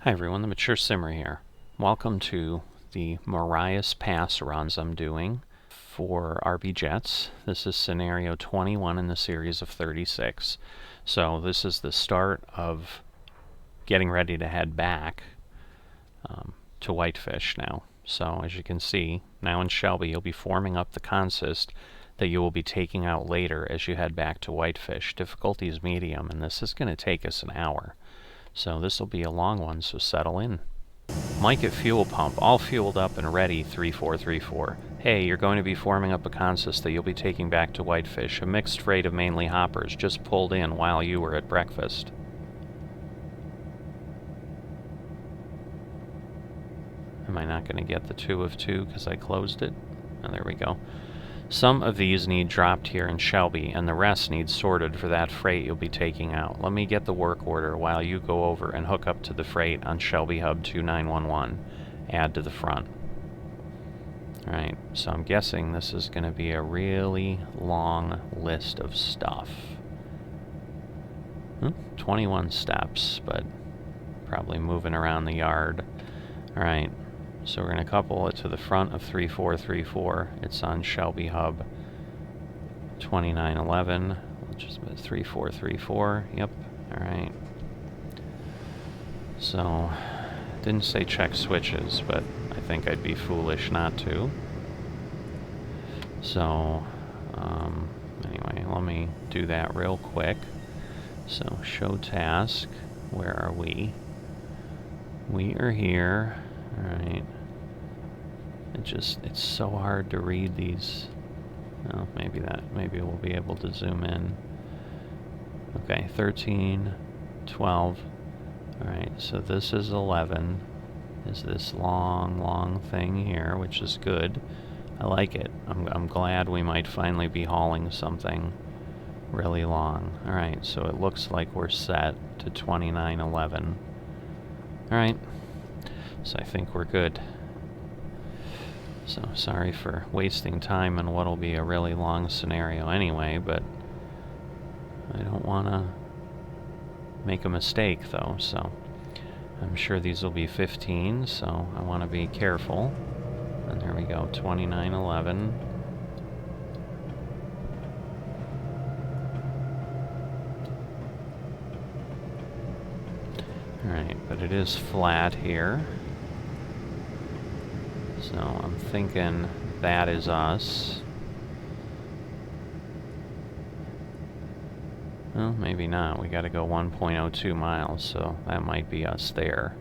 Hi everyone, the Mature Simmer here. Welcome to the Marias Pass runs I'm doing for RBJets. This is scenario 21 in the series of 36. So this is the start of getting ready to head back to Whitefish now. So as you can see, now in Shelby you'll be forming up the consist that you will be taking out later as you head back to Whitefish. Difficulty is medium, and this is going to take us an hour. So this will be a long one, so settle in. Mike at fuel pump, all fueled up and ready, 3434. Hey, you're going to be forming up a consist that you'll be taking back to Whitefish. A mixed freight of mainly hoppers just pulled in while you were at breakfast. Am I not going to get the 2 of 2 because I closed it? Oh, there we go. Some of these need dropped here in Shelby, and the rest need sorted for that freight you'll be taking out. Let me get the work order while you go over and hook up to the freight on Shelby Hub 2911. Add to the front. Alright, so I'm guessing this is going to be a really long list of stuff. 21 steps, but probably moving around the yard. Alright. So we're going to couple it to the front of 3434. It's on Shelby Hub 2911, which is 3434. Yep. Alright. So, didn't say check switches, but I think I'd be foolish not to. So, anyway, let me do that real quick. So, show task. Where are we? We are here. Alright. It's so hard to read these. Oh, maybe we'll be able to zoom in. Okay, 13, 12. Alright, so this is 11. Is this long thing here, which is good. I like it. I'm glad we might finally be hauling something really long. Alright, so it looks like we're set to 2911. Alright. So I think we're good. So sorry for wasting time on what'll be a really long scenario anyway, but I don't want to make a mistake though, so I'm sure these will be 15, so I want to be careful. And there we go, 2911. Alright, but it is flat here. So I'm thinking that is us. Well, maybe not. We gotta go 1.02 miles, so that might be us there.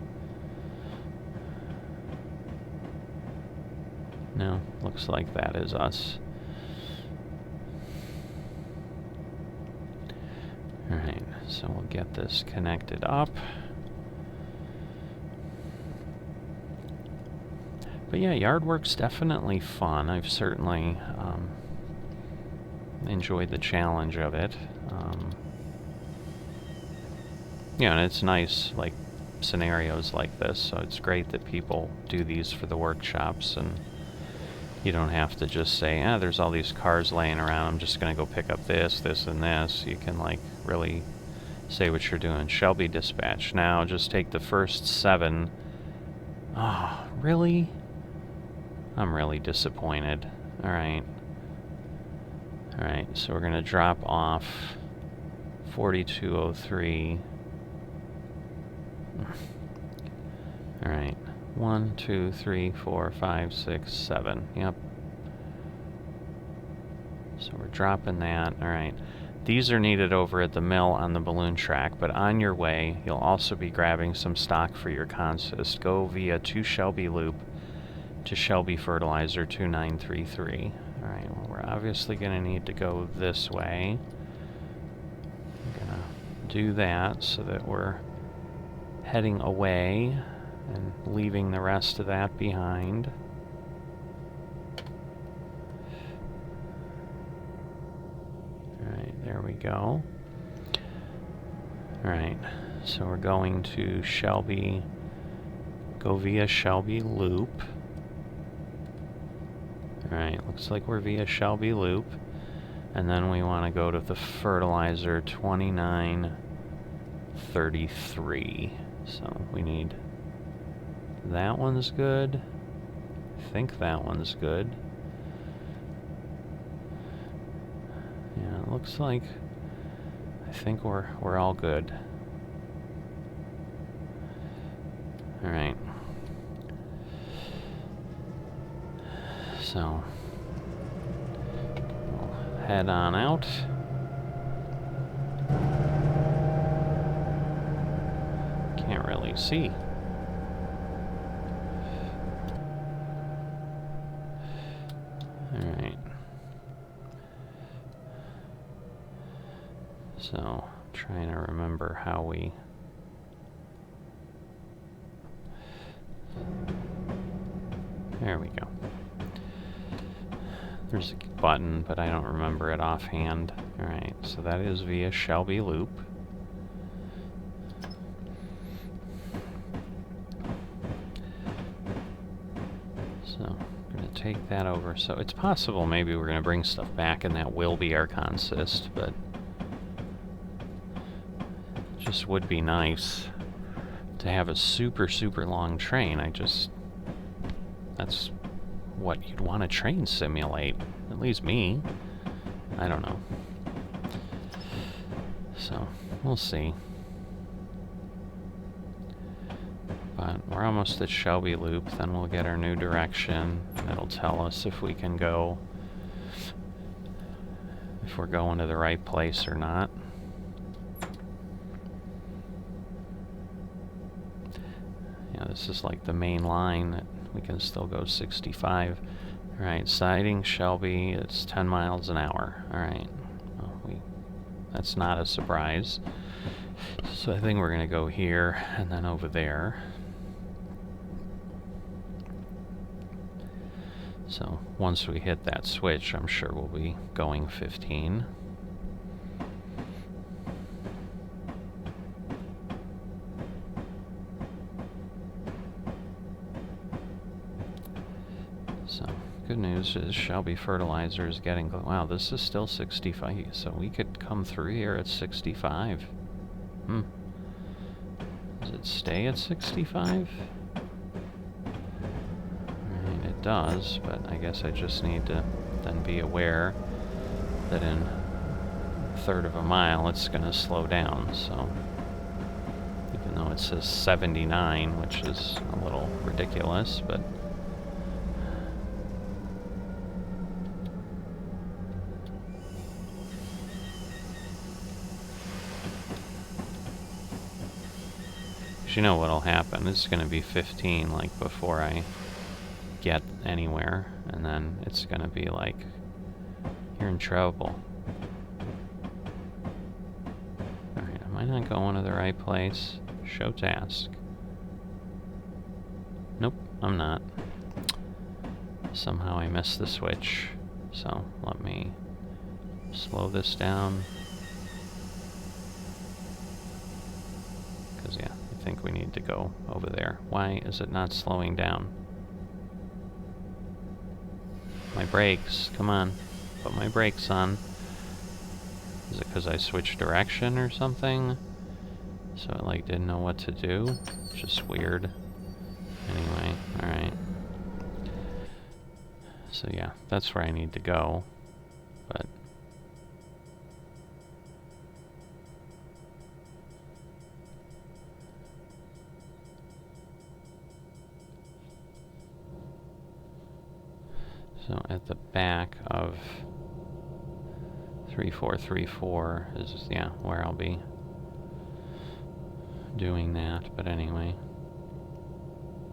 No, looks like that is us. Alright, so we'll get this connected up. But yeah, yard work's definitely fun. I've certainly enjoyed the challenge of it. Yeah, and it's nice, like, scenarios like this, so it's great that people do these for the workshops, and you don't have to just say, there's all these cars laying around, I'm just going to go pick up this, this, and this. You can, like, really say what you're doing. Shelby dispatch. Now, just take the first 7. Oh, really? I'm really disappointed. Alright. Alright, so we're going to drop off 4203. Alright. 1, 2, 3, 4, 5, 6, 7. Yep. So we're dropping that. Alright. These are needed over at the mill on the balloon track, but on your way, you'll also be grabbing some stock for your consist. Go via 2 Shelby Loop to Shelby Fertilizer 2933. Alright, well, we're obviously going to need to go this way. I'm going to do that so that we're heading away and leaving the rest of that behind. Alright, there we go. Alright, so we're going to Shelby, go via Shelby Loop. Alright, looks like we're via Shelby Loop. And then we want to go to the fertilizer 2933. So we need That one's good. I think that one's good. Yeah, it looks like I think we're all good. All right. So we'll head on out. Can't really see. All right. So, trying to remember how we... There we go. There's a button, but I don't remember it offhand. Alright, so that is via Shelby Loop. So, I'm going to take that over. So, it's possible maybe we're going to bring stuff back and that will be our consist, but... just would be nice to have a super, super long train. That's what you'd want a train simulate. At least me. I don't know. So, we'll see. But we're almost at Shelby Loop, then we'll get our new direction. It'll tell us if we can go, if we're going to the right place or not. Yeah, this is like the main line that we can still go 65. Alright, siding Shelby, it's 10 miles an hour. Alright, well, that's not a surprise. So I think we're going to go here and then over there. So once we hit that switch, I'm sure we'll be going 15. So, good news is Shelby Fertilizer is getting... Wow, this is still 65, so we could come through here at 65. Does it stay at 65? I mean, it does, but I guess I just need to then be aware that in a third of a mile it's going to slow down, so... Even though it says 79, which is a little ridiculous, but... You know what'll happen. It's going to be 15, like, before I get anywhere. And then it's going to be like, you're in trouble. Alright, am I not going to the right place? Show task. Nope, I'm not. Somehow I missed the switch. So, let me slow this down. Because, yeah. I think we need to go over there. Why is it not slowing down? My brakes, come on. Put my brakes on. Is it because I switched direction or something? So it like didn't know what to do? Just weird. Anyway, alright. So yeah, that's where I need to go. But so at the back of 3434 is, yeah, where I'll be doing that. But anyway,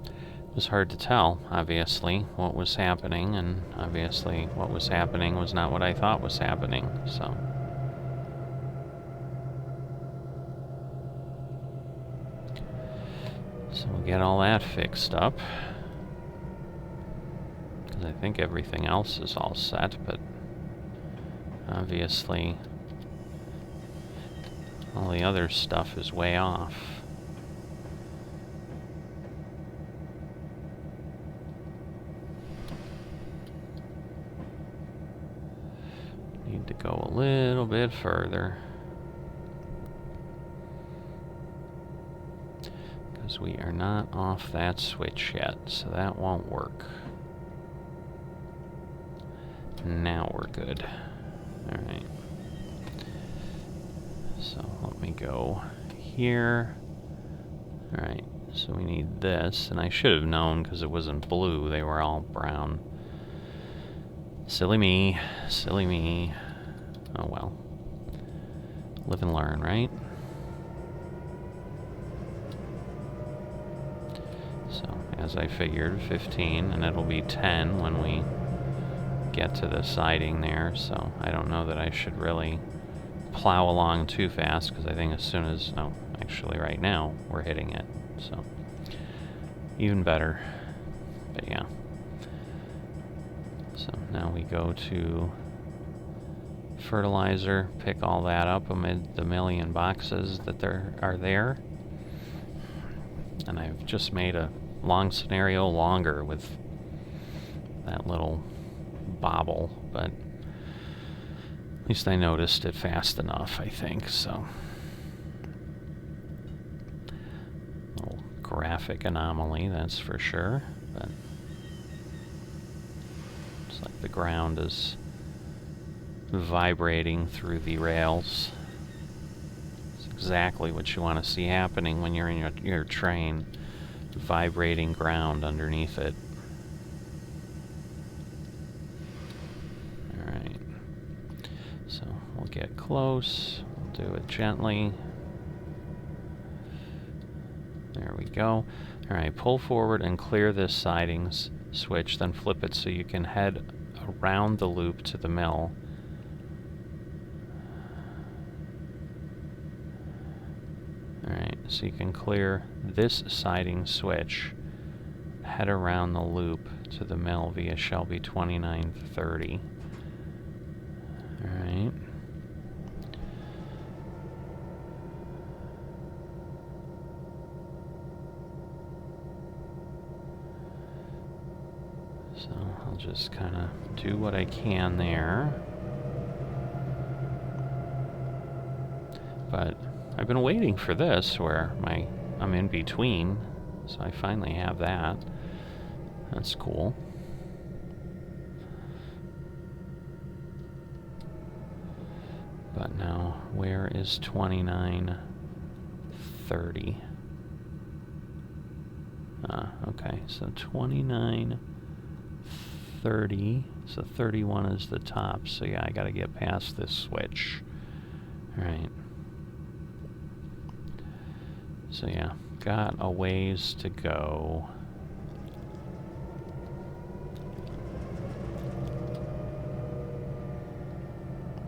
it was hard to tell, obviously, what was happening, and obviously what was happening was not what I thought was happening, so. So we'll get all that fixed up. I think everything else is all set, but obviously all the other stuff is way off. Need to go a little bit further. Because So we are not off that switch yet, so that won't work. Now we're good. Alright. So let me go here. Alright, so we need this, and I should have known because it wasn't blue, they were all brown. Silly me, silly me. Oh well. Live and learn, right? So, as I figured, 15, and it'll be 10 when we get to the siding there, so I don't know that I should really plow along too fast, because I think as soon as, oh, actually right now, we're hitting it, so even better, but yeah. So now we go to fertilizer, pick all that up amid the million boxes that are there. And I've just made a long scenario longer with that little bobble, but at least I noticed it fast enough, I think, so. Little graphic anomaly, that's for sure, but it's like the ground is vibrating through the rails. It's exactly what you want to see happening when you're in your train. Vibrating ground underneath it. Alright. So we'll get close. We'll do it gently. There we go. Alright, pull forward and clear this sidings switch, then flip it so you can head around the loop to the mill. Alright, so you can clear this siding switch, head around the loop to the mill via Shelby 2930. Alright. So I'll just kind of do what I can there. But I've been waiting for this where I'm in between, so I finally have that. That's cool. But now, where is 2930? Okay, so 2930, so 31 is the top, so yeah, I gotta get past this switch. Alright. So yeah, got a ways to go.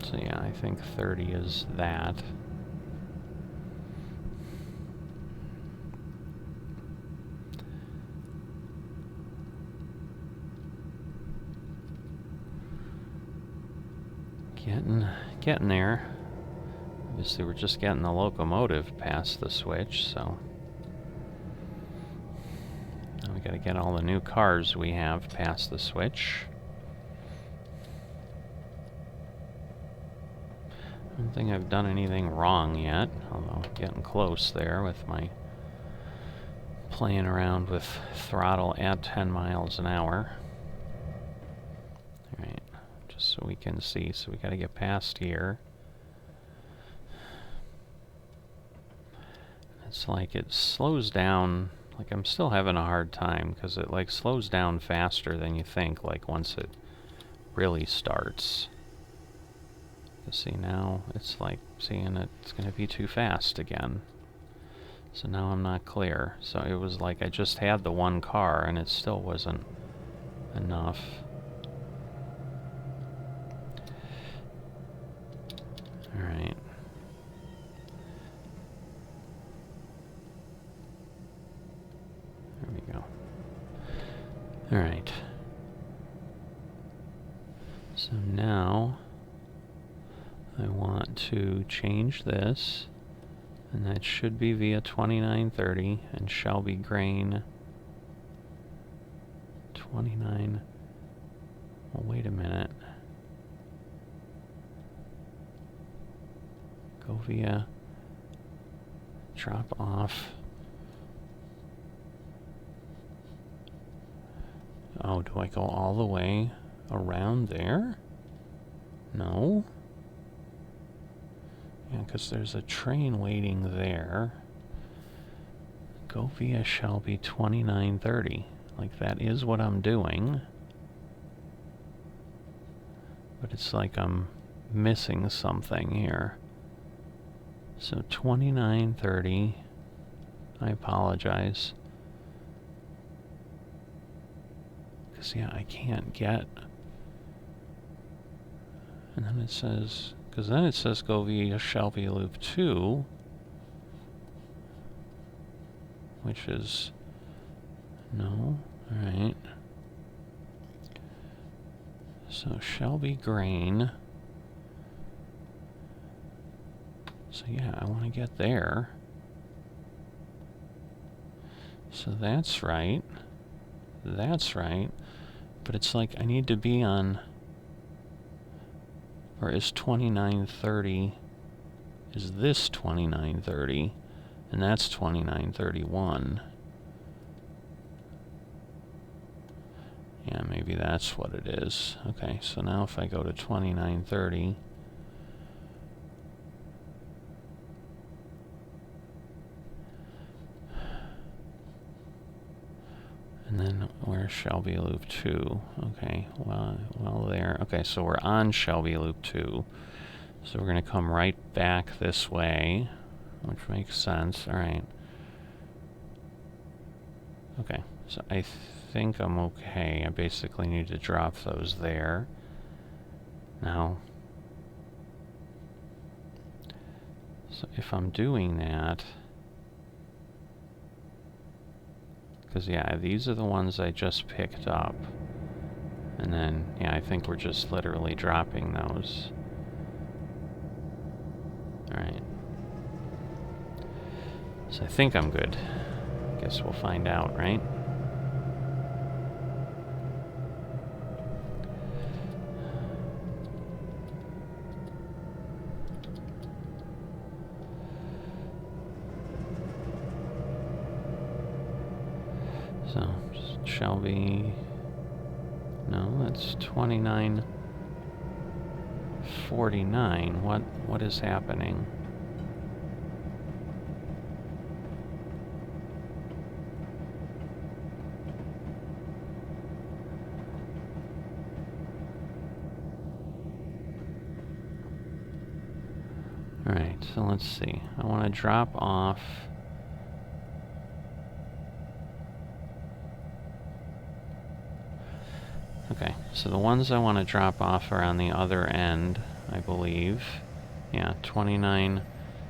So yeah, I think 30 is that. Getting there. Obviously, we're just getting the locomotive past the switch, so now we gotta get all the new cars we have past the switch. I don't think I've done anything wrong yet, although getting close there with my playing around with throttle at 10 miles an hour. Alright, just so we can see, so we gotta get past here. It's like it slows down, like I'm still having a hard time, because it like slows down faster than you think, like once it really starts. You see now, it's like seeing it's going to be too fast again. So now I'm not clear. So it was like I just had the one car and it still wasn't enough. Alright. There we go. Alright. So now I want to change this, and that should be via 2930 and Shelby Grain 29. Well, wait a minute. Go via drop off Oh, do I go all the way around there? No. Yeah, because there's a train waiting there. Go via Shelby 2930. Like, that is what I'm doing. But it's like I'm missing something here. So 2930. I apologize. Because, yeah, I can't get... And then it says... Because then it says go via Shelby Loop 2. Which is... No. Alright. So Shelby Grain. So yeah, I want to get there. So that's right. That's right. But it's like I need to be on... Or is 2930... Is this 2930? And that's 2931. Yeah, maybe that's what it is. Okay, so now if I go to 2930... And then where's Shelby Loop 2? Okay, well there. Okay, so we're on Shelby Loop 2. So we're going to come right back this way, which makes sense. Alright. Okay, so I think I'm okay. I basically need to drop those there. Now, so if I'm doing that... Because, yeah, these are the ones I just picked up. And then, yeah, I think we're just literally dropping those. Alright. So I think I'm good. Guess we'll find out, right? So, Shelby... No, that's 2949. What is happening? Alright, so let's see. I want to drop off... Okay, so the ones I want to drop off are on the other end, I believe. Yeah, 29.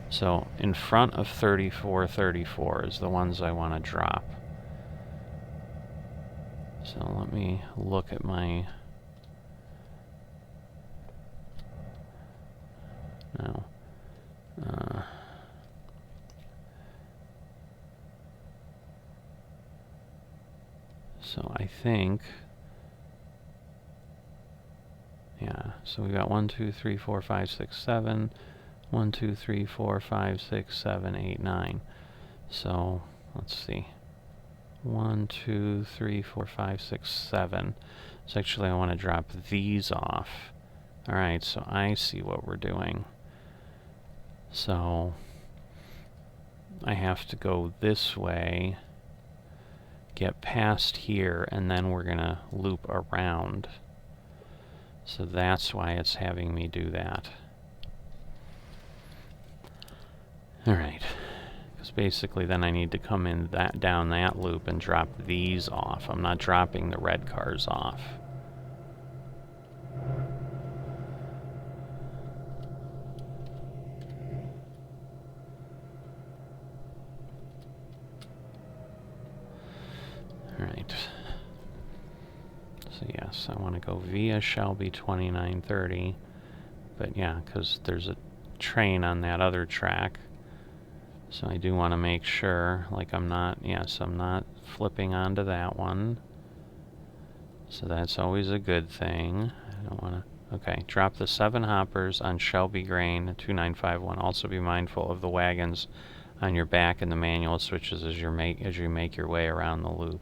So in front of 3434 is the ones I want to drop. So let me look at my... No. So I think... Yeah, so we got 1, 2, 3, 4, 5, 6, 7. 1, 2, 3, 4, 5, 6, 7, 8, 9. So, let's see. 1, 2, 3, 4, 5, 6, 7. So actually I want to drop these off. Alright, so I see what we're doing. So, I have to go this way, get past here, and then we're going to loop around. So that's why it's having me do that. Alright. Because basically then I need to come in down that loop and drop these off. I'm not dropping the red cars off. Alright. So yes, I want to go via Shelby 2930. But yeah, because there's a train on that other track. So I do want to make sure, like I'm not flipping onto that one. So that's always a good thing. I don't want to... Okay, drop the 7 hoppers on Shelby Grain 2951. Also be mindful of the wagons on your back and the manual switches as you make your way around the loop.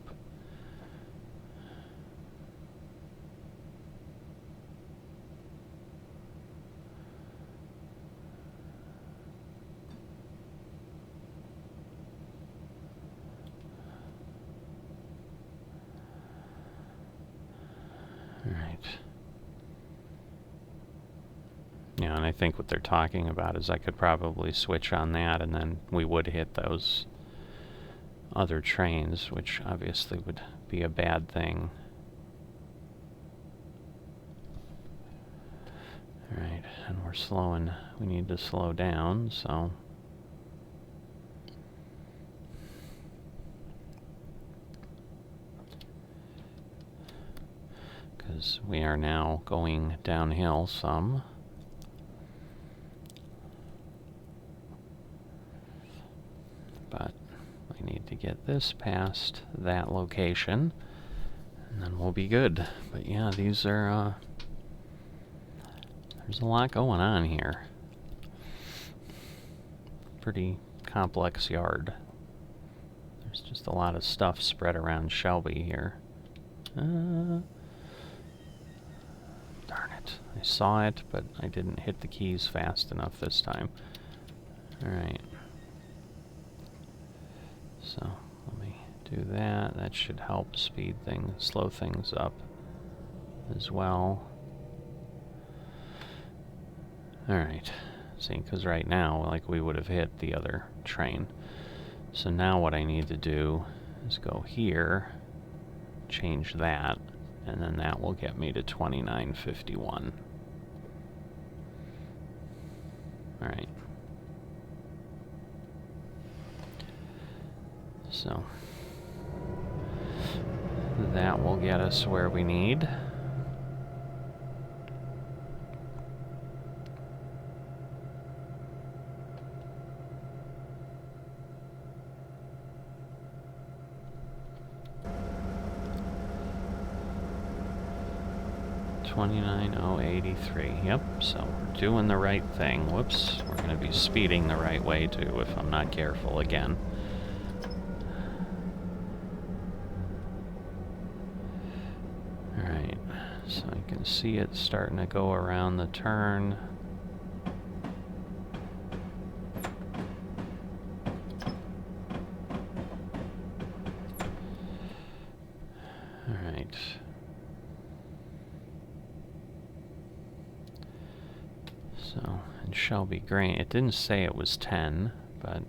I think what they're talking about is I could probably switch on that and then we would hit those other trains, which obviously would be a bad thing. Alright, and we're slowing. We need to slow down, so... because we are now going downhill some. But we need to get this past that location, and then we'll be good. But yeah, these are, there's a lot going on here. Pretty complex yard. There's just a lot of stuff spread around Shelby here. Darn it. I saw it, but I didn't hit the keys fast enough this time. Alright. So, let me do that. That should help slow things up as well. Alright. See, because right now, like, we would have hit the other train. So now what I need to do is go here, change that, and then that will get me to 2951. Alright. So that will get us where we need. $29,083. Yep, so we're doing the right thing. Whoops, we're going to be speeding the right way too if I'm not careful again. Alright, so you can see it starting to go around the turn. Alright. So, and Shelby Grain, it didn't say it was 10, but...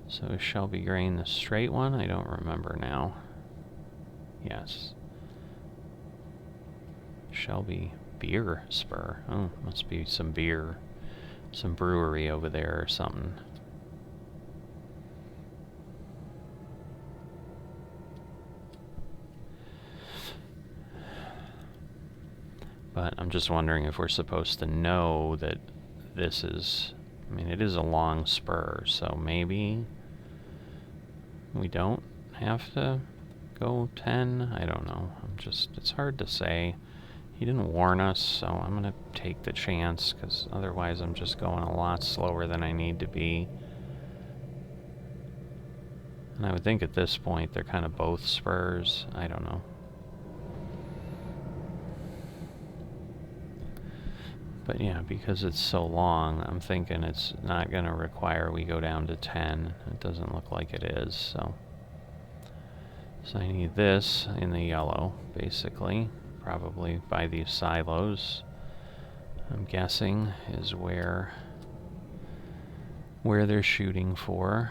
So is Shelby Grain the straight one? I don't remember now. Yes. Shelby Beer Spur. Oh, must be some beer. Some brewery over there or something. But I'm just wondering if we're supposed to know that this is... I mean, it is a long spur, so maybe we don't have to go 10? I don't know. It's hard to say. He didn't warn us, so I'm going to take the chance, because otherwise I'm just going a lot slower than I need to be. And I would think at this point they're kind of both spurs. I don't know. But yeah, because it's so long, I'm thinking it's not going to require we go down to 10. It doesn't look like it is, so... So I need this in the yellow, basically. Probably by these silos, I'm guessing, is where they're shooting for.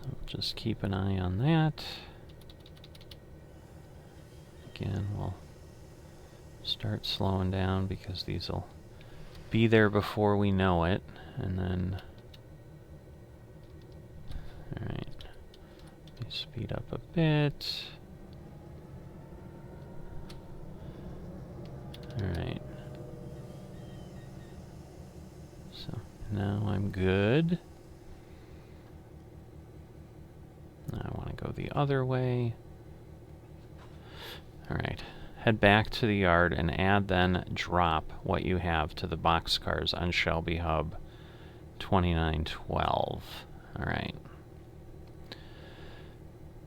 So just keep an eye on that. Again, we'll start slowing down because these will be there before we know it, and then... Alright, let me speed up a bit. Alright. So, now I'm good. Now I want to go the other way. Alright. Head back to the yard and add, then drop what you have to the boxcars on Shelby Hub 2912. Alright.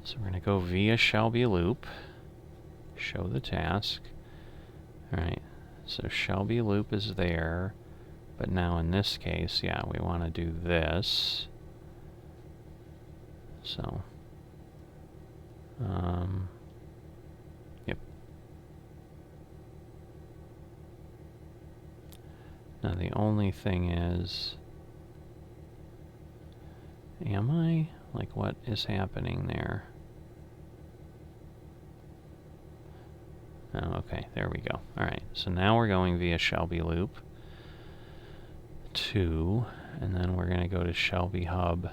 So we're going to go via Shelby Loop. Show the task. Alright. So Shelby Loop is there. But now in this case, yeah, we want to do this. So, yep. Now the only thing is, am I? Like, what is happening there? Oh, okay, there we go. Alright, so now we're going via Shelby Loop 2, and then we're going to go to Shelby Hub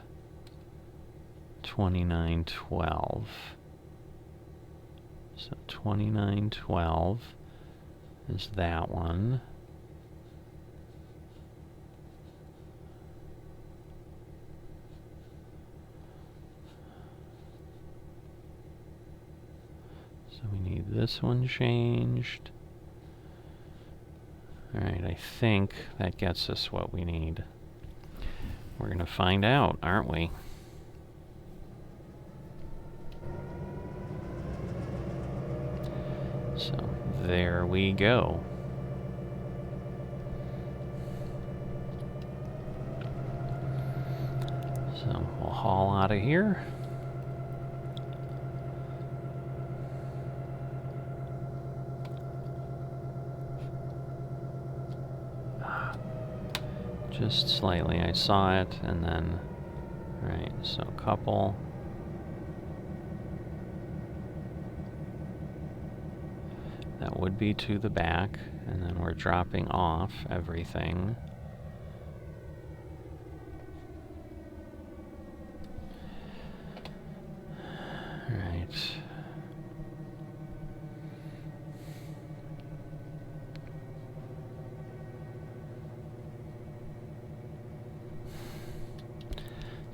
2912. So 2912 is that one. So we need this one changed. Alright, I think that gets us what we need. We're going to find out, aren't we? So, there we go. So, we'll haul out of here. Just slightly, I saw it, and then, right, so a couple. That would be to the back, and then we're dropping off everything. Right.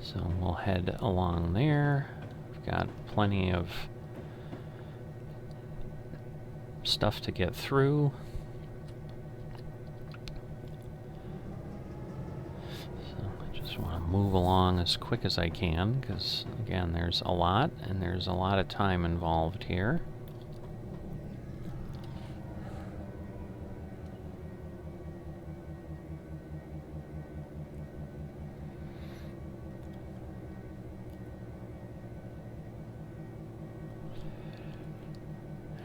So we'll head along there. We've got plenty of stuff to get through. So I just want to move along as quick as I can, because again, there's a lot, and there's a lot of time involved here.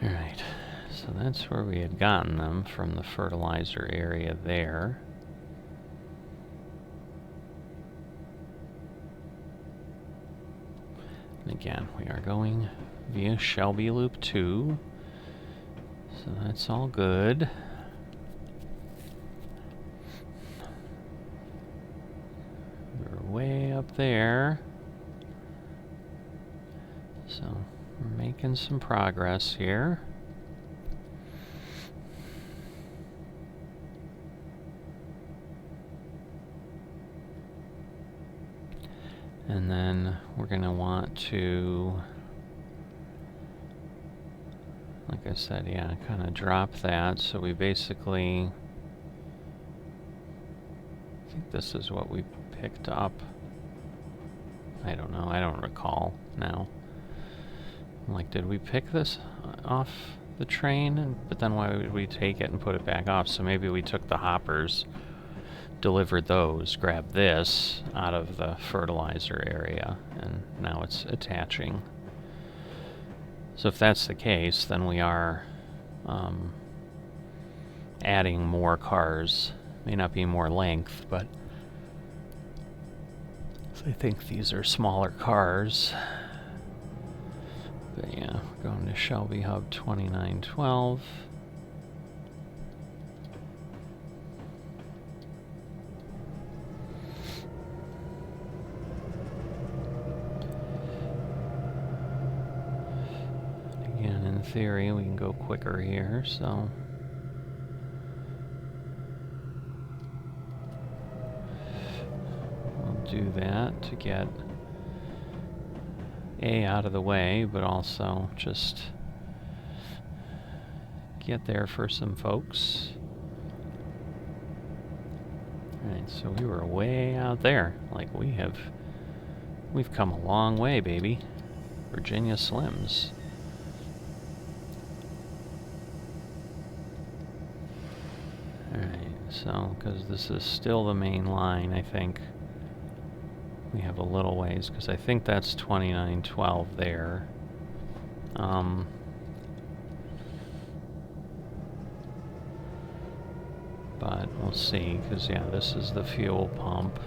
Alright, so that's where we had gotten them from the fertilizer area there. And again, we are going via Shelby Loop 2, so that's all good. We're way up there. So we're making some progress here. And then we're going to want to, like I said, yeah, kind of drop that. So we basically, I think this is what we picked up. I don't know, I don't recall now. Like, did we pick this off the train? But then why would we take it and put it back off? So maybe we took the hoppers, delivered those, grabbed this out of the fertilizer area, and now it's attaching. So if that's the case, then we are adding more cars. May not be more length, but I think these are smaller cars. But yeah, going to Shelby Hub 2912. Again, in theory, we can go quicker here, so we'll do that to get A out of the way, but also just get there for some folks. Alright, so we were way out there. Like, we've come a long way, baby. Virginia Slims. Alright, So, because this is still the main line, I think we have a little ways, because I think that's 2912 there. But we'll see, because yeah, this is the fuel pump.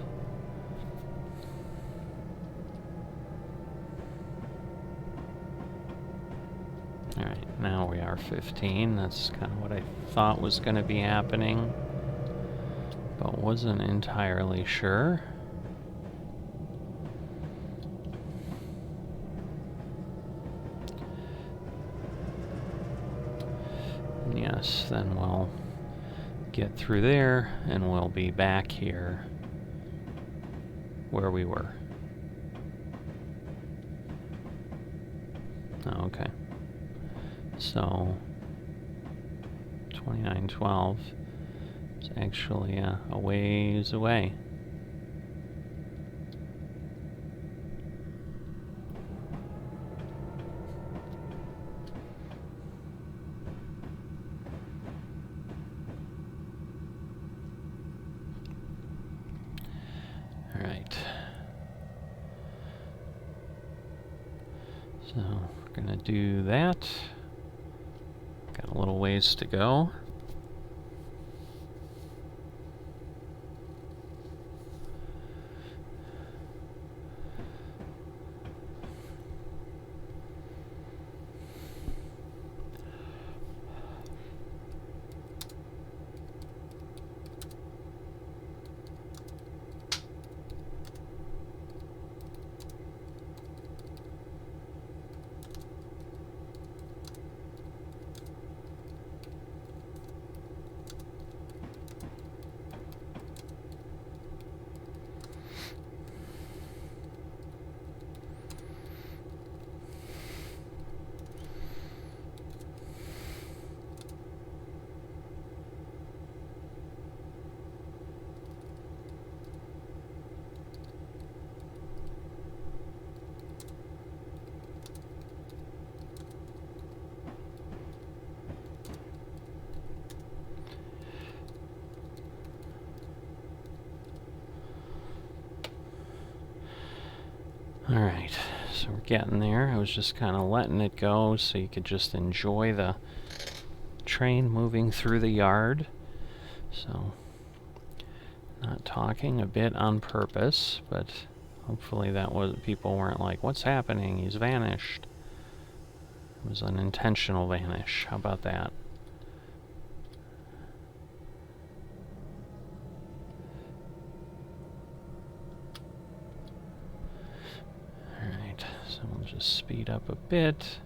Alright, now we are 15. That's kind of what I thought was going to be happening, but wasn't entirely sure. Yes, then we'll get through there and we'll be back here where we were. Oh, okay. So 2912 is actually a ways away. So we're gonna do that. Got a little ways to go. Alright, so we're getting there. I was just kind of letting it go so you could just enjoy the train moving through the yard. So, not talking a bit on purpose, but hopefully that was, people weren't like, what's happening? He's vanished. It was an intentional vanish. How about that? So we'll just speed up a bit.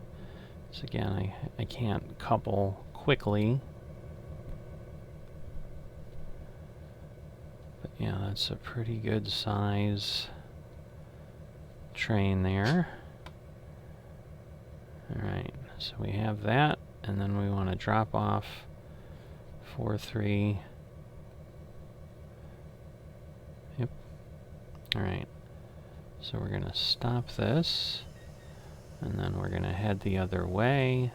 So again, I can't couple quickly. But yeah, that's a pretty good size train there. Alright, so we have that, and then we want to drop off 4-3. Yep. Alright. So we're going to stop this, and then we're going to head the other way.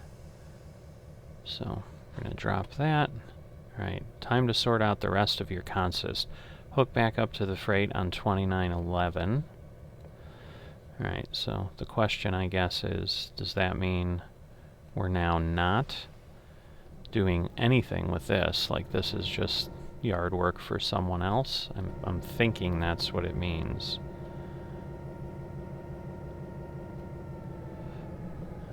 So we're going to drop that. Alright, time to sort out the rest of your consist. Hook back up to the freight on 2911. Alright, so the question, I guess, is, does that mean we're now not doing anything with this? Like, this is just yard work for someone else? I'm thinking that's what it means.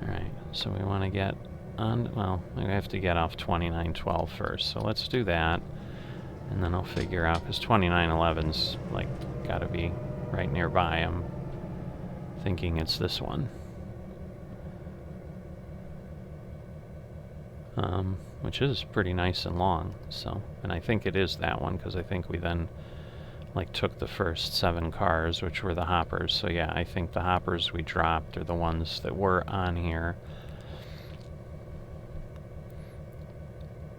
Alright, so we want to get on, well, we have to get off 2912 first, so let's do that, and then I'll figure out, because 2911's, like, gotta be right nearby. I'm thinking it's this one. Which is pretty nice and long, so, and I think it is that one, because I think we then, like, took the first 7 cars, which were the hoppers. So yeah, I think the hoppers we dropped are the ones that were on here.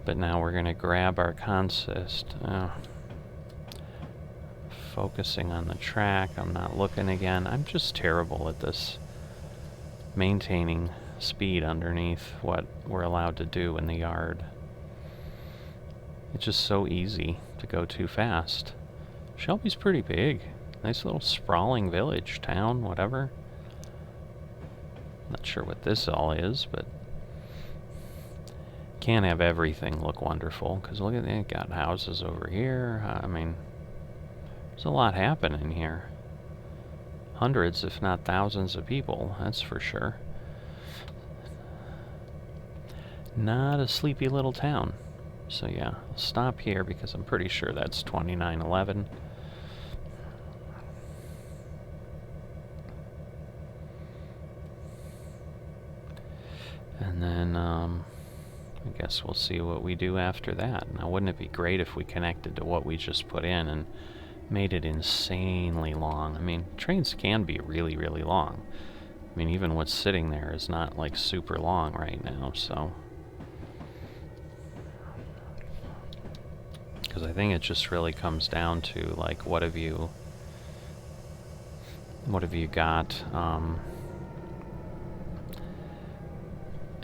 But now we're going to grab our consist. Focusing on the track. I'm not looking again. I'm just terrible at this. Maintaining speed underneath what we're allowed to do in the yard. It's just so easy to go too fast. Shelby's pretty big. Nice little sprawling village, town, whatever. Not sure what this all is, but can't have everything look wonderful, because look at that, got houses over here. I mean, there's a lot happening here. Hundreds, if not thousands of people, that's for sure. Not a sleepy little town. So yeah, I'll stop here because I'm pretty sure that's 2911. And then, I guess we'll see what we do after that. Now, wouldn't it be great if we connected to what we just put in and made it insanely long? I mean, trains can be really, really long. I mean, even what's sitting there is not, like, super long right now, so... Because I think it just really comes down to, like, what have you got,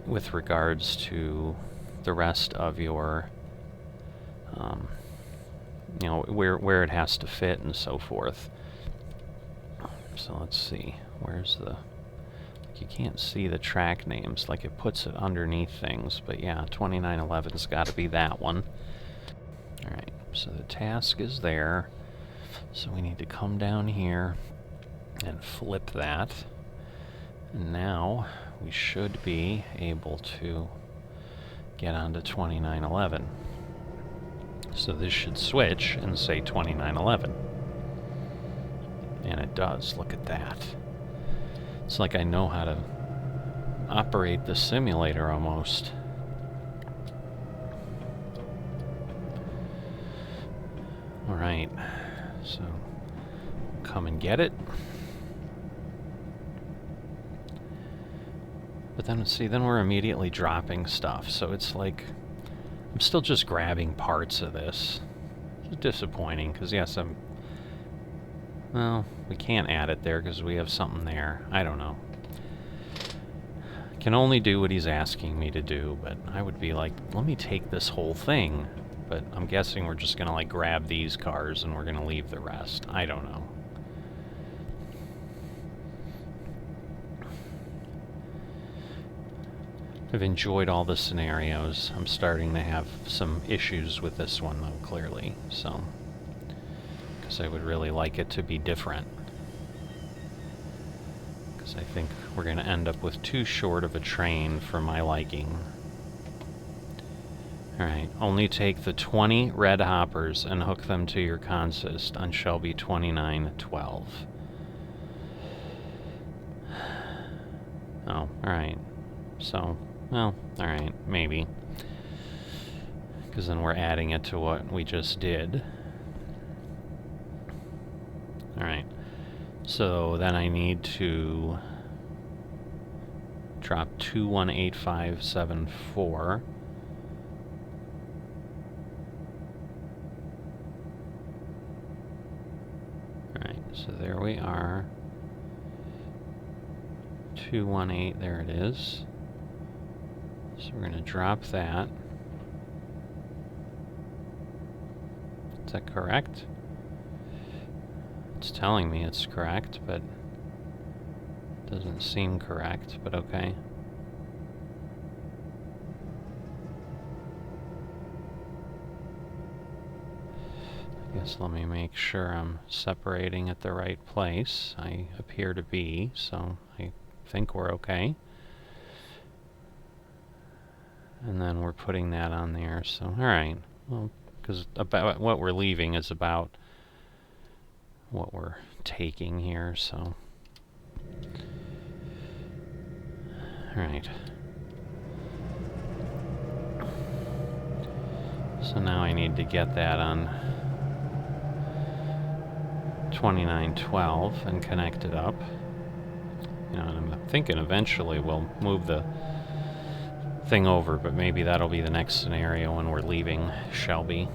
with regards to the rest of your, you know, where it has to fit and so forth. So let's see, where's the, you can't see the track names, like it puts it underneath things, but yeah, 2911's got to be that one. Alright, so the task is there, so we need to come down here and flip that, and now we should be able to get onto 2911. So this should switch and say 2911. And it does, look at that. It's like I know how to operate the simulator almost. Alright, so come and get it. But then, see, then we're immediately dropping stuff, so it's like, I'm still just grabbing parts of this. It's disappointing, because yes, well, we can't add it there because we have something there. I don't know. Can only do what he's asking me to do, but I would be like, let me take this whole thing. But I'm guessing we're just gonna, like, grab these cars and we're gonna leave the rest. I don't know. I've enjoyed all the scenarios. I'm starting to have some issues with this one, though, clearly, so... because I would really like it to be different. Because I think we're going to end up with too short of a train for my liking. Alright, only take the 20 red hoppers and hook them to your consist on Shelby 2912. Oh, alright. So... well, alright, maybe. Because then we're adding it to what we just did. Alright. So then I need to drop 218574. Alright, so there we are. 218, there it is. So we're going to drop that. Is that correct? It's telling me it's correct, but it doesn't seem correct, but okay. I guess let me make sure I'm separating at the right place. I appear to be, so I think we're okay. And then we're putting that on there, so alright. Well, because about what we're leaving is about what we're taking here, so... alright. So now I need to get that on 2912 and connect it up. You know, and I'm thinking eventually we'll move the thing over, but maybe that'll be the next scenario when we're leaving Shelby.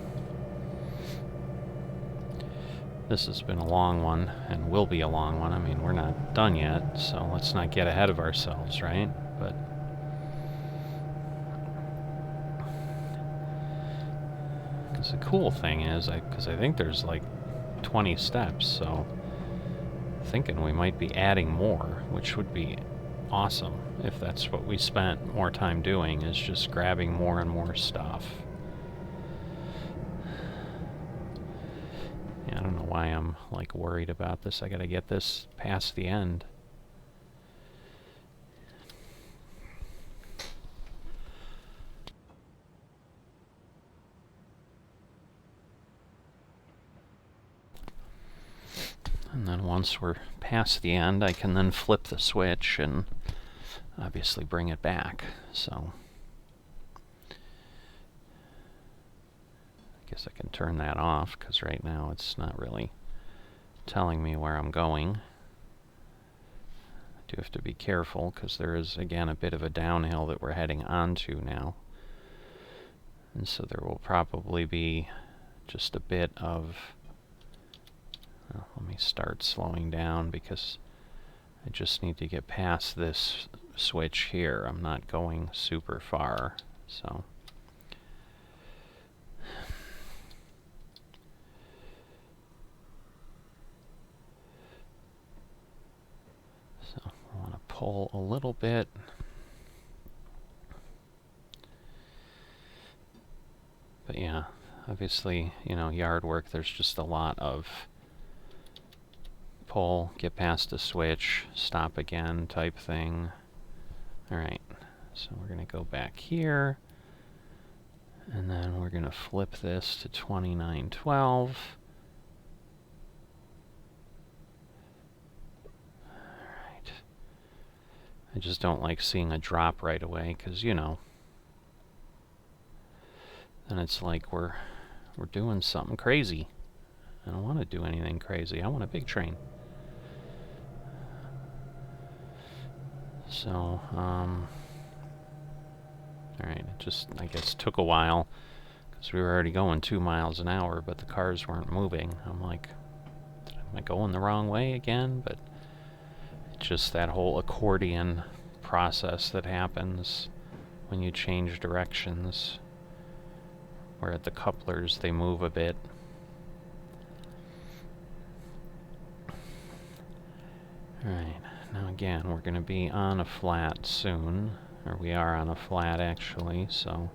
This has been a long one, and will be a long one. I mean, we're not done yet, so let's not get ahead of ourselves, right? But The cool thing is, because I think there's like 20 steps, so thinking we might be adding more, which would be awesome if that's what we spent more time doing, is just grabbing more and more stuff. Yeah, I don't know why I'm like worried about this. I gotta get this past the end. And then once we're past the end, I can then flip the switch and obviously bring it back. So I guess I can turn that off, because right now it's not really telling me where I'm going. I do have to be careful, because there is, again, a bit of a downhill that we're heading onto now. And so there will probably be just a bit of... Well, let me start slowing down, because I just need to get past this switch here. I'm not going super far, so... So I want to pull a little bit. But yeah, obviously, you know, yard work, there's just a lot of pull, get past the switch, stop again type thing. Alright, so we're going to go back here, and then we're going to flip this to 2912. Alright. I just don't like seeing a drop right away, because, you know, then it's like we're doing something crazy. I don't want to do anything crazy. I want a big train. So, alright, it just, I guess, took a while, because we were already going 2 miles an hour, but the cars weren't moving. I'm like, am I going the wrong way again? But it's just that whole accordion process that happens when you change directions, where at the couplers they move a bit. Alright, now again, we're going to be on a flat soon, or we are on a flat actually, so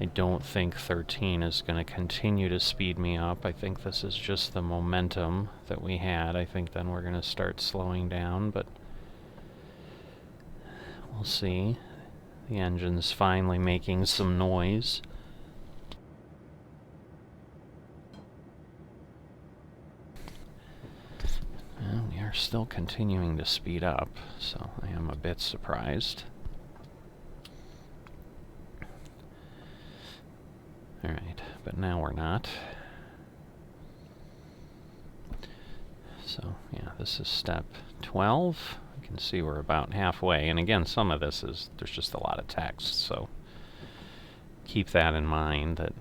I don't think 13 is going to continue to speed me up. I think this is just the momentum that we had. I think then we're going to start slowing down, but we'll see. The engine's finally making some noise. Well, we are still continuing to speed up, so I am a bit surprised. Alright, but now we're not. So, yeah, this is step 12. You can see we're about halfway, and again, some of this is, there's just a lot of text, so keep that in mind, that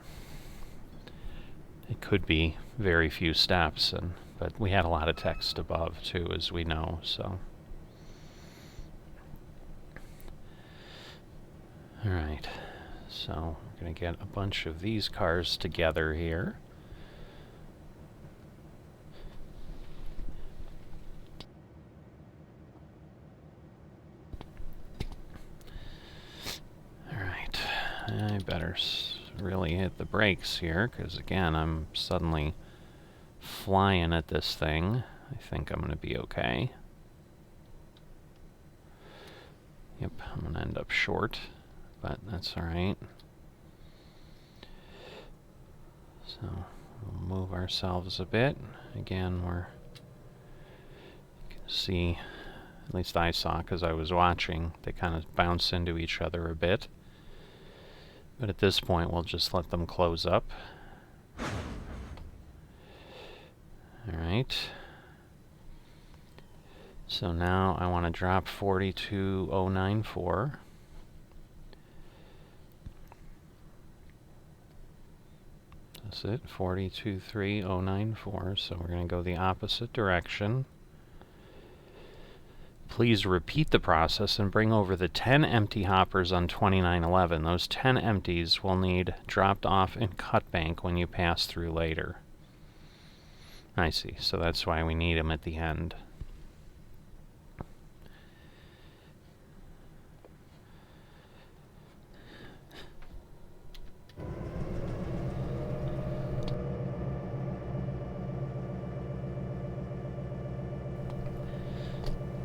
it could be very few steps, but we had a lot of text above too, as we know, so. Alright, so we're going to get a bunch of these cars together here. Alright, I better really hit the brakes here, because again, I'm suddenly flying at this thing. I think I'm going to be okay. Yep, I'm going to end up short, but that's alright. So, we'll move ourselves a bit. Again, you can see, at least I saw because I was watching, they kind of bounce into each other a bit. But at this point, we'll just let them close up. Alright. So now I want to drop 42094. That's it, 42394. So we're going to go the opposite direction. Please repeat the process and bring over the 10 empty hoppers on 2911. Those 10 empties will need dropped off in cut bank when you pass through later. I see, so that's why we need them at the end.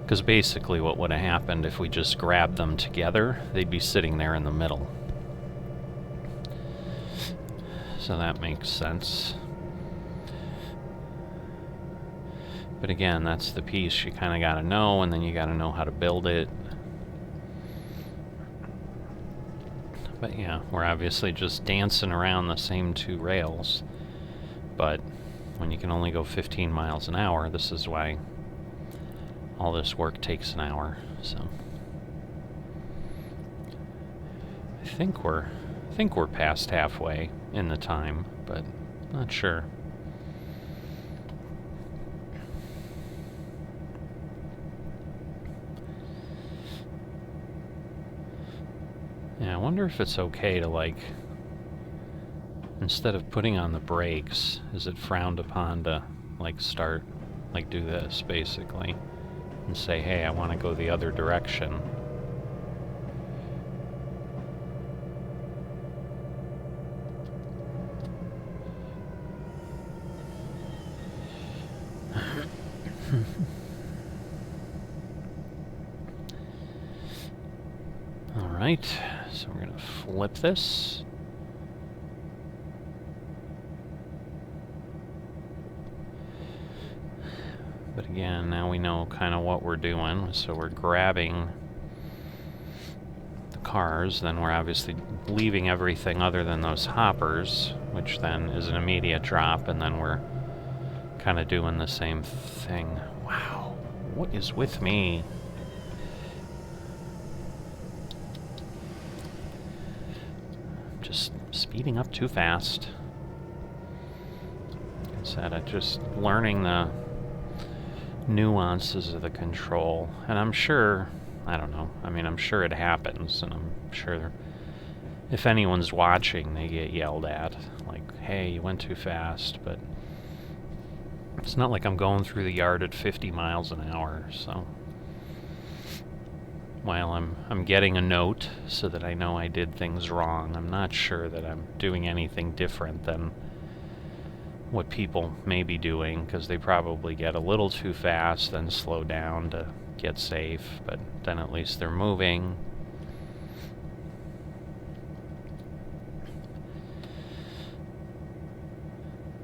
Because basically what would have happened if we just grabbed them together, they'd be sitting there in the middle. So that makes sense. But again, that's the piece you kind of got to know, and then you got to know how to build it. But yeah, we're obviously just dancing around the same two rails. But when you can only go 15 miles an hour, this is why all this work takes an hour. So I think we're past halfway in the time, but not sure. Yeah, I wonder if it's okay to, like, instead of putting on the brakes, is it frowned upon to, like, start, like, do this, basically, and say, hey, I want to go the other direction. Alright, so we're going to flip this. But again, now we know kind of what we're doing. So we're grabbing the cars, then we're obviously leaving everything other than those hoppers, which then is an immediate drop, and then we're kind of doing the same thing. Wow, what is with me? Just speeding up too fast. Like I said, I'm just learning the nuances of the control, and I'm sure, I don't know, I mean, I'm sure it happens, and I'm sure if anyone's watching, they get yelled at, like, hey, you went too fast, but it's not like I'm going through the yard at 50 miles an hour, so while I'm getting a note so that I know I did things wrong, I'm not sure that I'm doing anything different than what people may be doing, because they probably get a little too fast, then slow down to get safe, but then at least they're moving.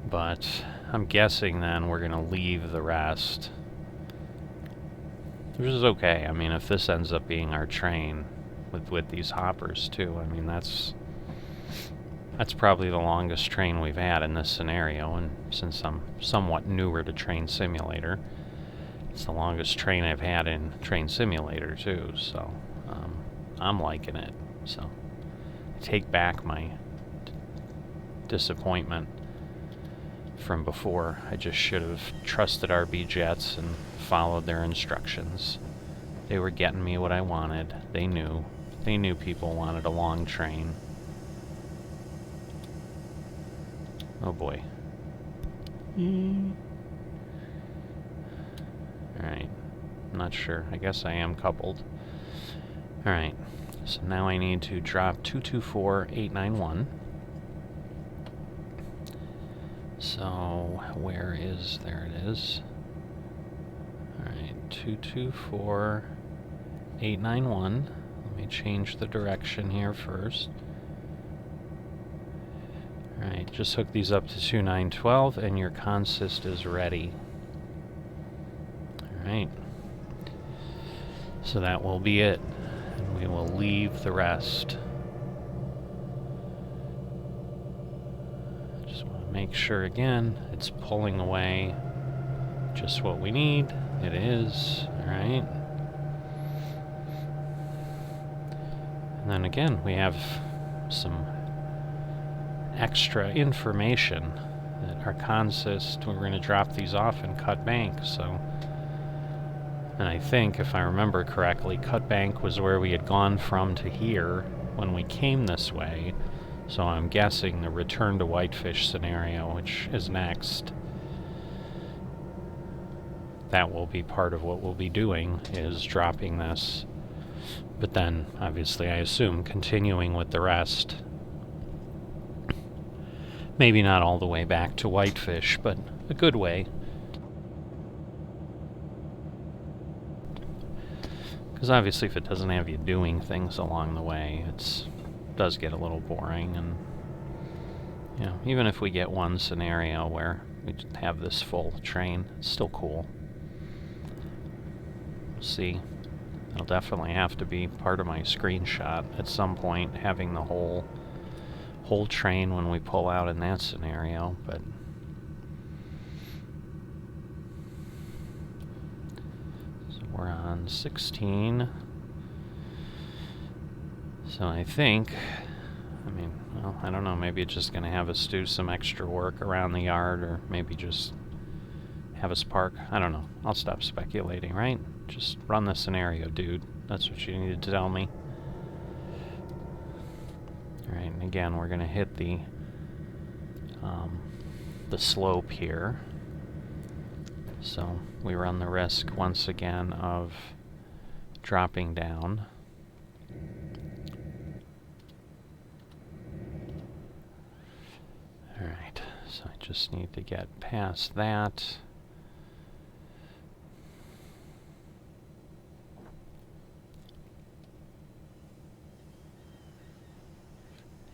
But I'm guessing then we're going to leave the rest, which is okay. I mean, if this ends up being our train with these hoppers too, I mean, that's probably the longest train we've had in this scenario, and since I'm somewhat newer to Train Simulator, it's the longest train I've had in Train Simulator too, so I'm liking it. So I take back my disappointment from before. I just should have trusted RBJets and followed their instructions. They were getting me what I wanted. They knew people wanted a long train. Oh boy. Alright. I'm not sure. I guess I am coupled. Alright. So now I need to drop 224891. So, where is... there it is. Alright, 224891. Let me change the direction here first. Alright, just hook these up to 2912 and your consist is ready. Alright. So that will be it. And we will leave the rest. Just want to make sure again it's pulling away just what we need. It is. Alright. And then again, we have some extra information that our consist, we're going to drop these off and cut bank, so And I think, if I remember correctly, Cut Bank was where we had gone from to here when we came this way. So I'm guessing the return to Whitefish scenario, which is next, that will be part of what we'll be doing, is dropping this. But then, obviously, I assume continuing with the rest. Maybe not all the way back to Whitefish, but a good way. Because obviously if it doesn't have you doing things along the way, it does get a little boring. And you know, even if we get one scenario where we have this full train, it's still cool. We'll see. It'll definitely have to be part of my screenshot at some point, having the whole train when we pull out in that scenario, but so we're on 16. So I think, I mean, well, I don't know, maybe it's just gonna have us do some extra work around the yard, or maybe just have us park. I don't know. I'll stop speculating, right? Just run the scenario, dude. That's what you needed to tell me. Alright, and again, we're going to hit the slope here. So we run the risk, once again, of dropping down. Alright, so I just need to get past that.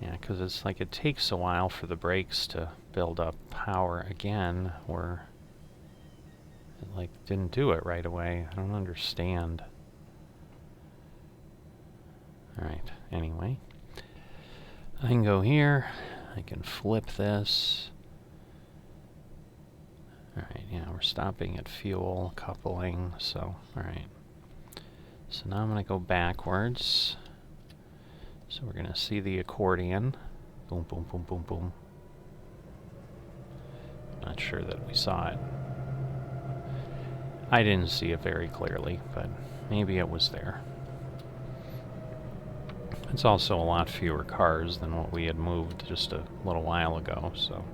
Yeah, because it's like it takes a while for the brakes to build up power again, where it like didn't do it right away. I don't understand. Alright, anyway. I can go here. I can flip this. Alright, yeah, we're stopping at fuel, coupling, so, alright. So now I'm going to go backwards. So we're going to see the accordion. Boom, boom, boom, boom, boom. Not sure that we saw it. I didn't see it very clearly, but maybe it was there. It's also a lot fewer cars than what we had moved just a little while ago, so.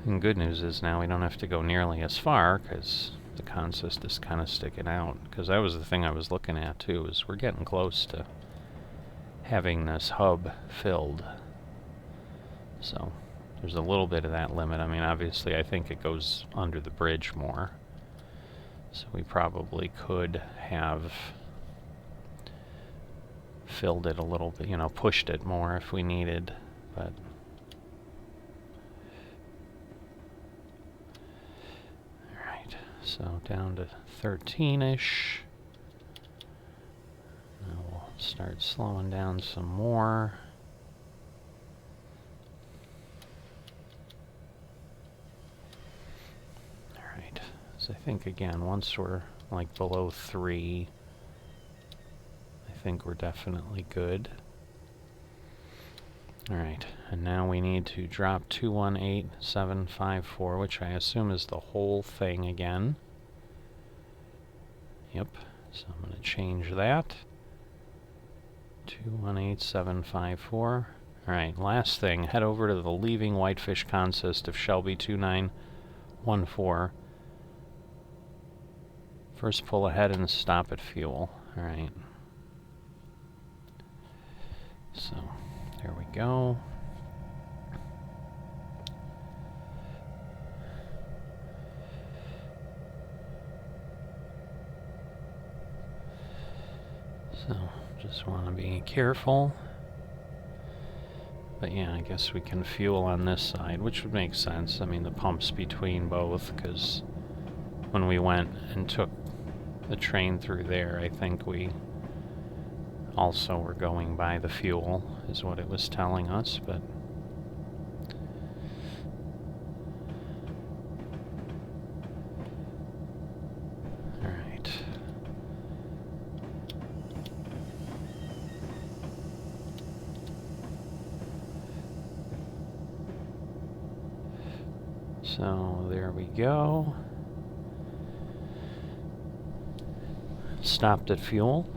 And good news is now we don't have to go nearly as far, because the consist is kind of sticking out. Because that was the thing I was looking at too, is we're getting close to having this hub filled. So there's a little bit of that limit. I mean, obviously I think it goes under the bridge more. So we probably could have filled it a little bit, you know, pushed it more if we needed, but so down to 13-ish. Now we'll start slowing down some more. Alright, so I think again, once we're like below 3, I think we're definitely good. Alright, and now we need to drop 218754, which I assume is the whole thing again. Yep, so I'm going to change that. 218754. Alright, last thing, head over to the leaving Whitefish consist of Shelby 2914. First pull ahead and stop at fuel. Alright. So there we go. So just want to be careful. But yeah, I guess we can fuel on this side, which would make sense. I mean, the pump's between both, because when we went and took the train through there, I think we also were going by the fuel, is what it was telling us, but alright. So there we go. stopped at fuel.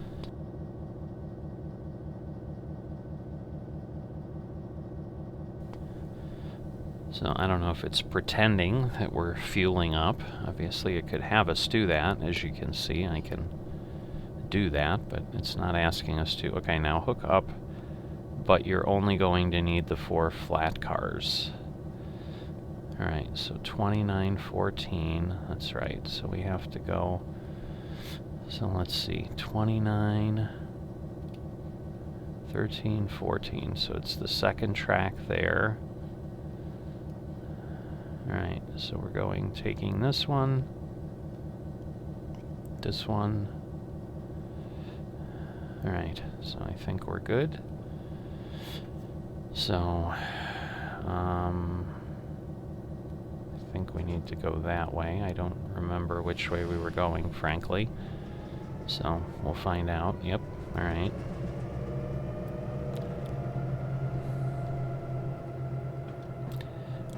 So I don't know if it's pretending that we're fueling up. Obviously it could have us do that. As you can see, I can do that, but it's not asking us to. Okay, now hook up, but you're only going to need the 4 flat cars. Alright, so 2914, that's right. So we have to go, so let's see, 29, 13, 14. So it's the second track there. Alright, so we're going, taking this one, Alright, so I think we're good. So, I think we need to go that way. I don't remember which way we were going, frankly. So, we'll find out. Yep, alright.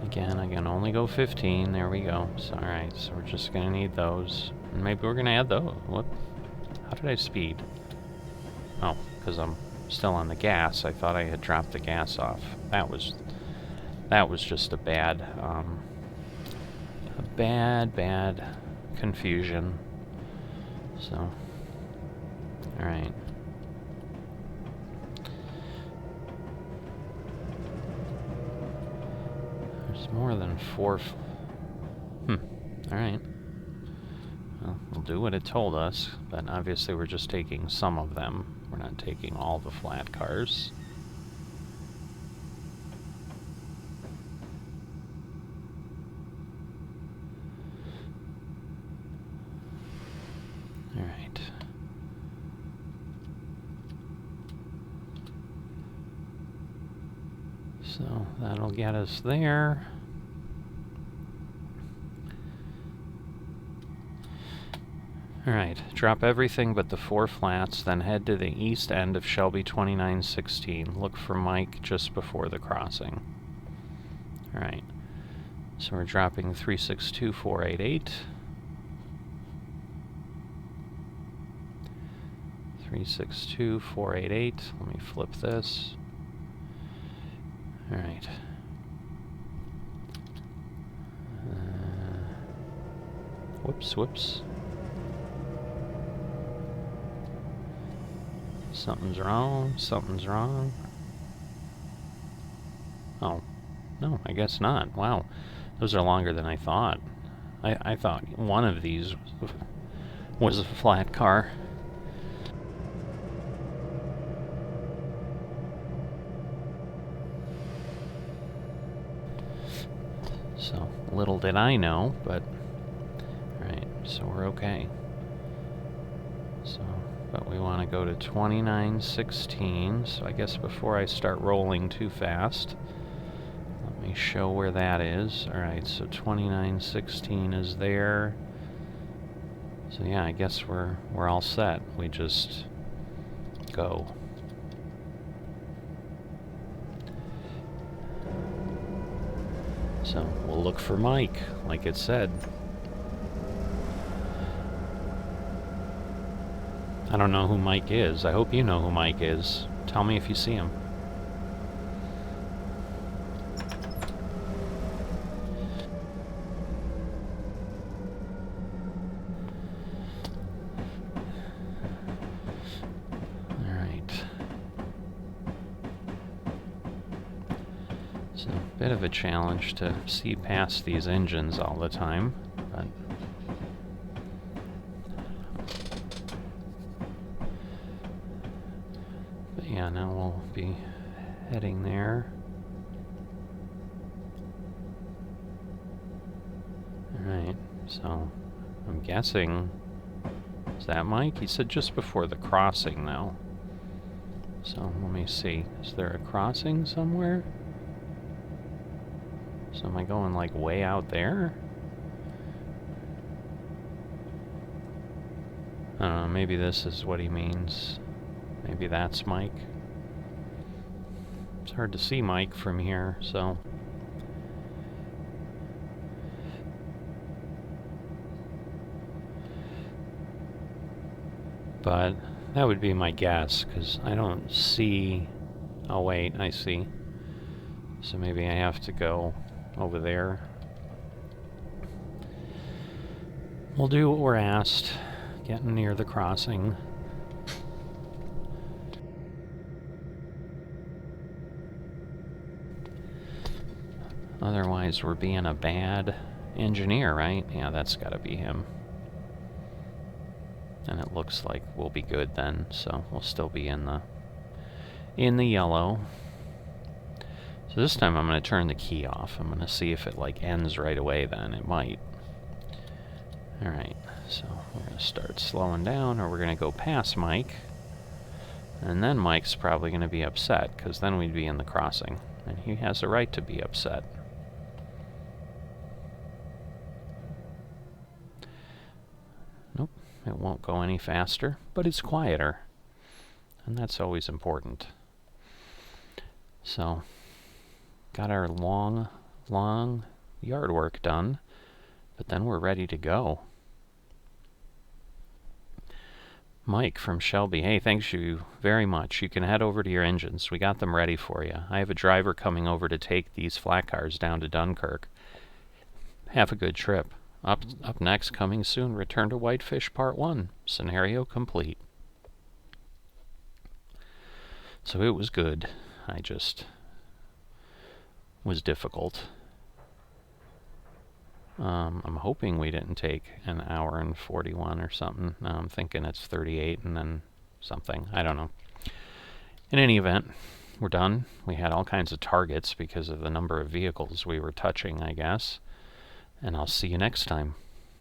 Again, I can only go 15. There we go. So, alright, so we're just going to need those. And maybe we're going to add those. What? How did I speed? Oh, because I'm still on the gas. I thought I had dropped the gas off. That was just a bad confusion. So, alright. There's more than 4. Alright. Well, we'll do what it told us, but obviously we're just taking some of them. We're not taking all the flat cars. Alright. So that'll get us there. Alright, drop everything but the 4 flats, then head to the east end of Shelby 2916. Look for Mike just before the crossing. Alright, so we're dropping 362488. 362488. Let me flip this. Alright. Whoops. Something's wrong. Oh, no, I guess not. Wow, those are longer than I thought. I thought one of these was a flat car. So, little did I know, but... Alright, so we're okay. So... But we want to go to 2916, so I guess before I start rolling too fast, let me show where that is. Alright, so 2916 is there. So yeah, I guess we're all set. We just go. So we'll look for Mike, like it said. I don't know who Mike is. I hope you know who Mike is. Tell me if you see him. Alright. It's a bit of a challenge to see past these engines all the time, but... Yeah, now we'll be heading there. Alright, so I'm guessing... Is that Mike? He said just before the crossing, though. So let me see. Is there a crossing somewhere? So am I going like way out there? I don't know, maybe this is what he means. Maybe that's Mike. It's hard to see Mike from here, so... But that would be my guess, because I don't see... Oh wait, I see. So maybe I have to go over there. We'll do what we're asked. Getting near the crossing. Otherwise, we're being a bad engineer, right? Yeah, that's gotta be him. And it looks like we'll be good then, so we'll still be in the yellow. So this time I'm going to turn the key off. I'm going to see if it like ends right away then. It might. Alright, so we're going to start slowing down, or we're going to go past Mike. And then Mike's probably going to be upset, because then we'd be in the crossing. And he has a right to be upset. Nope, it won't go any faster, but it's quieter. And that's always important. So, got our long yard work done, but then we're ready to go. Mike from Shelby, hey, thanks you very much. You can head over to your engines. We got them ready for you. I have a driver coming over to take these flat cars down to Dunkirk. Have a good trip. Up next, coming soon, Return to Whitefish Part 1. Scenario complete. So it was good. I just was difficult. I'm hoping we didn't take an hour and 41 or something. Now I'm thinking it's 38 and then something. I don't know. In any event, we're done. We had all kinds of targets because of the number of vehicles we were touching, I guess. And I'll see you next time.